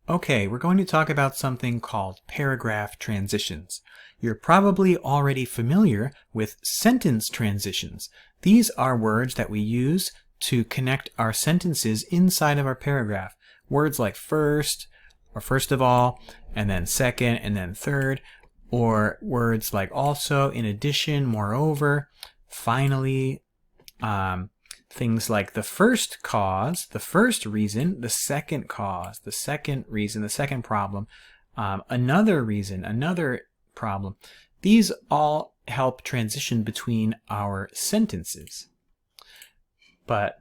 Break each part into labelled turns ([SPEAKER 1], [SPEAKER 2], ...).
[SPEAKER 1] Okay, we're going to talk about something called paragraph transitions. You're probably already familiar with sentence transitions. These are words that we use to connect our sentences inside of our paragraph. Words like first, or first of all, and then second, and then third, or words like also, in addition, moreover, finally, things like the first cause, the first reason, the second cause, the second reason, the second problem, another reason, another problem. These all help transition between our sentences. But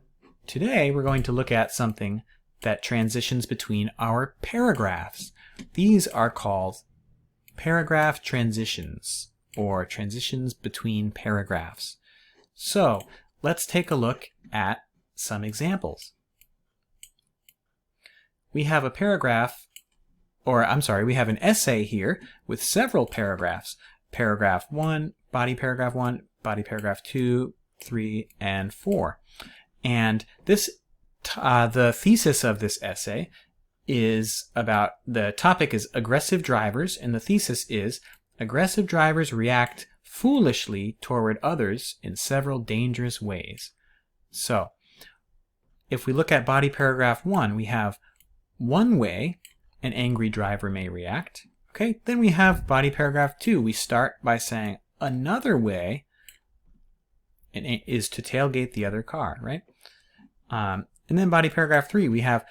[SPEAKER 1] today we're going to look at something that transitions between our paragraphs. These are called paragraph transitions, or transitions between paragraphs. So let's take a look at some examples. We have a paragraph, we have an essay here with several paragraphs. Paragraph 1, body paragraph 1, body paragraph 2, 3, and 4. And this, the thesis of this essay is about, the topic is aggressive drivers, and the thesis is aggressive drivers react foolishly toward others in several dangerous ways. So, if we look at body paragraph 1, we have one way an angry driver may react. Okay, then we have body paragraph 2. We start by saying another way is to tailgate the other car, right? And then body paragraph 3, we have,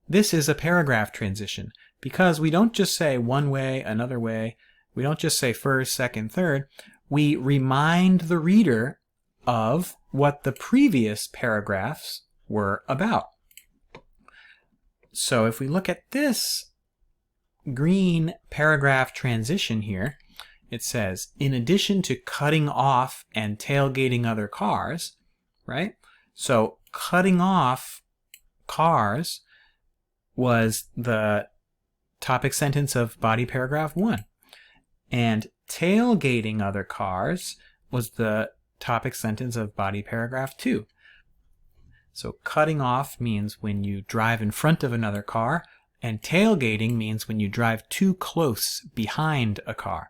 [SPEAKER 1] this is a paragraph transition because we don't just say one way, another way. We don't just say first, second, third. We remind the reader of what the previous paragraphs were about. So if we look at this green paragraph transition here, it says, in addition to cutting off and tailgating other cars, right? So cutting off cars was the topic sentence of body paragraph 1. And tailgating other cars was the topic sentence of body paragraph 2. So cutting off means when you drive in front of another car, and tailgating means when you drive too close behind a car.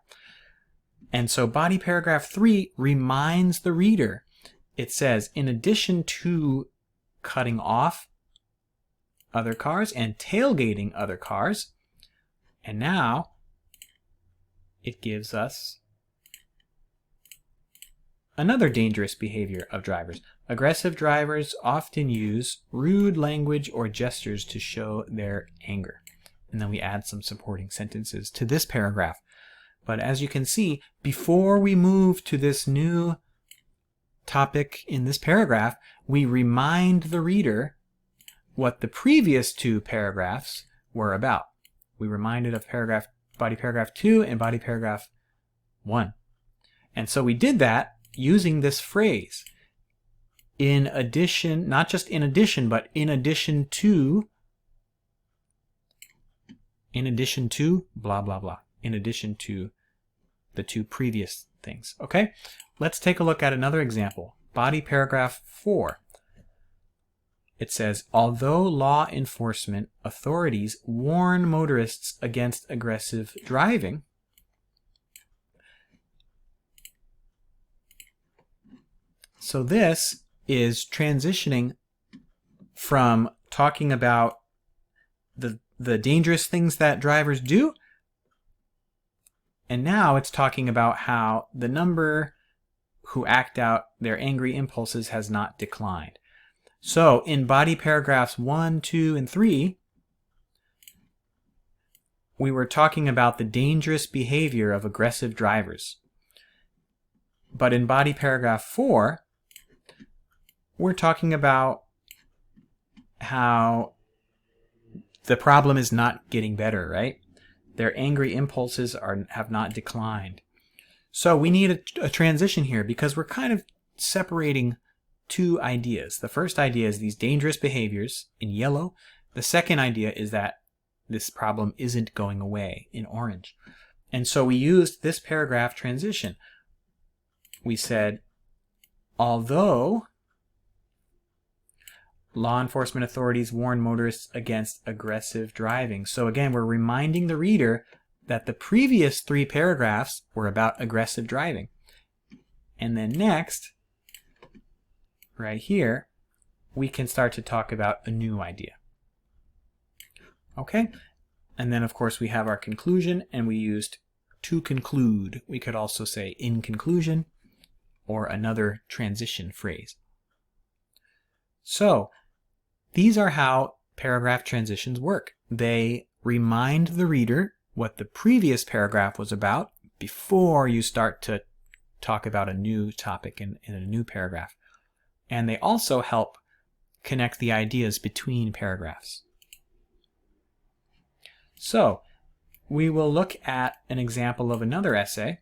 [SPEAKER 1] And so body paragraph 3 reminds the reader. It says, in addition to cutting off other cars and tailgating other cars, and now it gives us another dangerous behavior of drivers. Aggressive drivers often use rude language or gestures to show their anger. And then we add some supporting sentences to this paragraph. But as you can see, before we move to this new topic in this paragraph, we remind the reader what the previous two paragraphs were about. We reminded of body paragraph 2 and body paragraph 1. And so we did that using this phrase. In addition, not just in addition, but in addition to blah, blah, blah. In addition to the two previous things. Okay? Let's take a look at another example. Body paragraph 4. It says, although law enforcement authorities warn motorists against aggressive driving, so this is transitioning from talking about the dangerous things that drivers do, and now it's talking about how the number who act out their angry impulses has not declined. So in body paragraphs 1, 2, and 3, we were talking about the dangerous behavior of aggressive drivers. But in body paragraph 4, we're talking about how the problem is not getting better, right? Their angry impulses have not declined. So we need a transition here because we're kind of separating two ideas. The first idea is these dangerous behaviors in yellow. The second idea is that this problem isn't going away in orange. And so we used this paragraph transition. We said, although law enforcement authorities warn motorists against aggressive driving. So again, we're reminding the reader that the previous 3 paragraphs were about aggressive driving. And then next, right here, we can start to talk about a new idea. Okay? And then of course we have our conclusion, and we used to conclude. We could also say in conclusion, or another transition phrase. So these are how paragraph transitions work. They remind the reader what the previous paragraph was about before you start to talk about a new topic in a new paragraph. And they also help connect the ideas between paragraphs. So we will look at an example of another essay,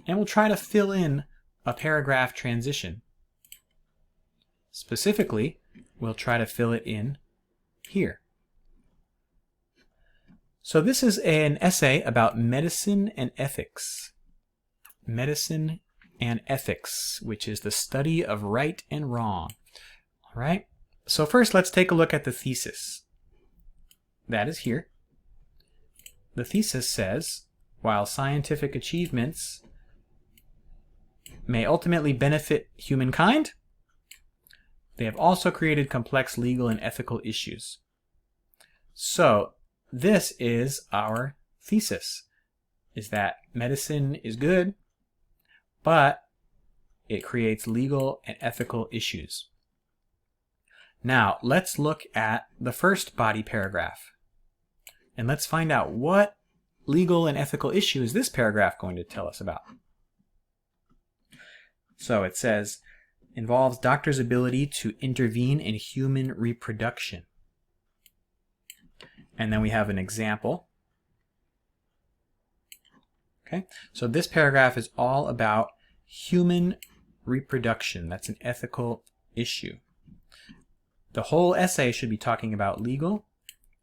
[SPEAKER 1] and we'll try to fill in a paragraph transition. Specifically, we'll try to fill it in here. So this is an essay about medicine and ethics. Medicine and ethics, which is the study of right and wrong. All right. So first, let's take a look at the thesis. That is here. The thesis says, while scientific achievements may ultimately benefit humankind, they have also created complex legal and ethical issues. So this is our thesis, is that medicine is good, but it creates legal and ethical issues. Now, let's look at the first body paragraph, and let's find out what legal and ethical issue is this paragraph going to tell us about. So it says, involves doctors' ability to intervene in human reproduction. And then we have an example. Okay, so this paragraph is all about human reproduction. That's an ethical issue. The whole essay should be talking about legal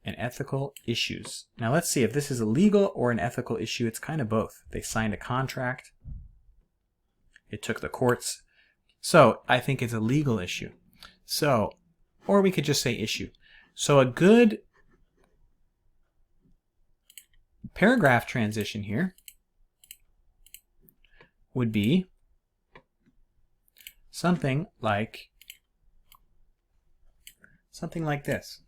[SPEAKER 1] and ethical issues. Now let's see if this is a legal or an ethical issue. It's kind of both. They signed a contract. It took the courts. So I think it's a legal issue. So, or we could just say issue. So a good paragraph transition here would be something like this.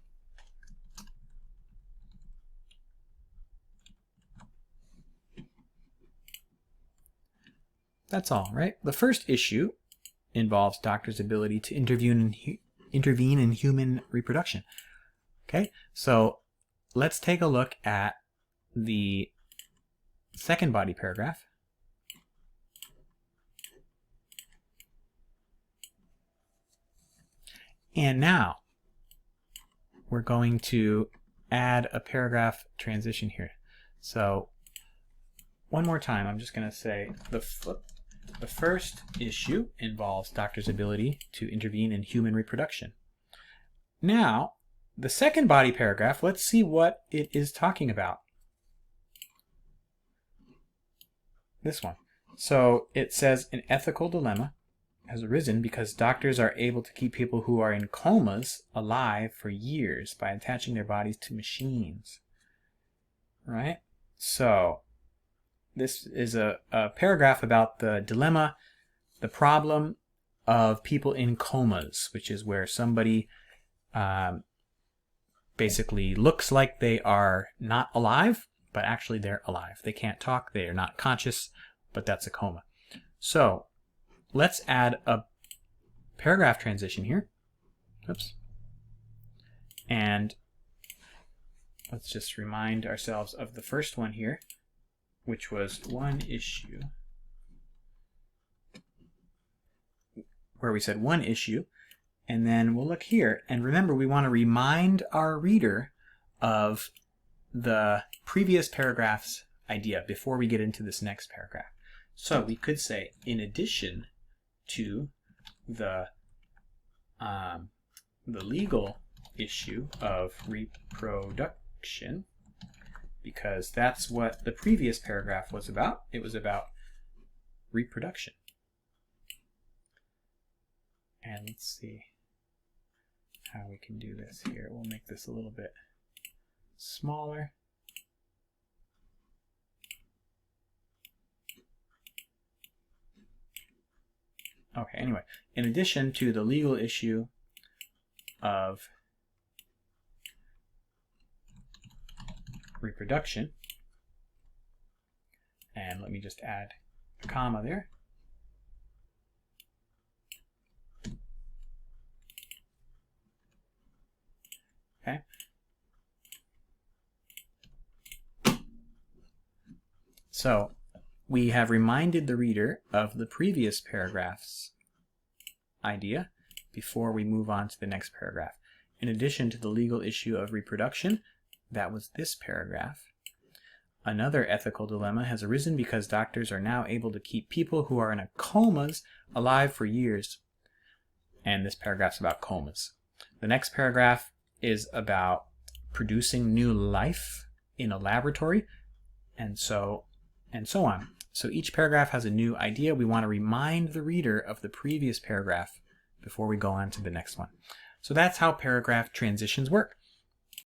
[SPEAKER 1] That's all, right? The first issue involves doctors' ability to intervene in human reproduction. Okay, so let's take a look at the second body paragraph. And now we're going to add a paragraph transition here. So one more time, I'm just going to say the first issue involves doctors' ability to intervene in human reproduction. Now, the second body paragraph, let's see what it is talking about. This one. So it says an ethical dilemma has arisen because doctors are able to keep people who are in comas alive for years by attaching their bodies to machines. Right? So this is a paragraph about the dilemma, the problem of people in comas, which is where somebody basically looks like they are not alive, but actually they're alive. They can't talk, they are not conscious, but that's a coma. So let's add a paragraph transition here. Oops. And let's just remind ourselves of the first one here, which was one issue, where we said one issue, and then we'll look here, and remember we want to remind our reader of the previous paragraph's idea before we get into this next paragraph. So we could say, in addition to the legal issue of reproduction, because that's what the previous paragraph was about. It was about reproduction. And let's see. how we can do this here. We'll make this a little bit smaller. Okay, anyway, in addition to the legal issue of reproduction, and let me just add a comma there. Okay. So we have reminded the reader of the previous paragraph's idea before we move on to the next paragraph. In addition to the legal issue of reproduction, that was this paragraph, another ethical dilemma has arisen because doctors are now able to keep people who are in comas alive for years. And this paragraph's about comas. The next paragraph is about producing new life in a laboratory, and so on. So each paragraph has a new idea. We want to remind the reader of the previous paragraph before we go on to the next one. So that's how paragraph transitions work.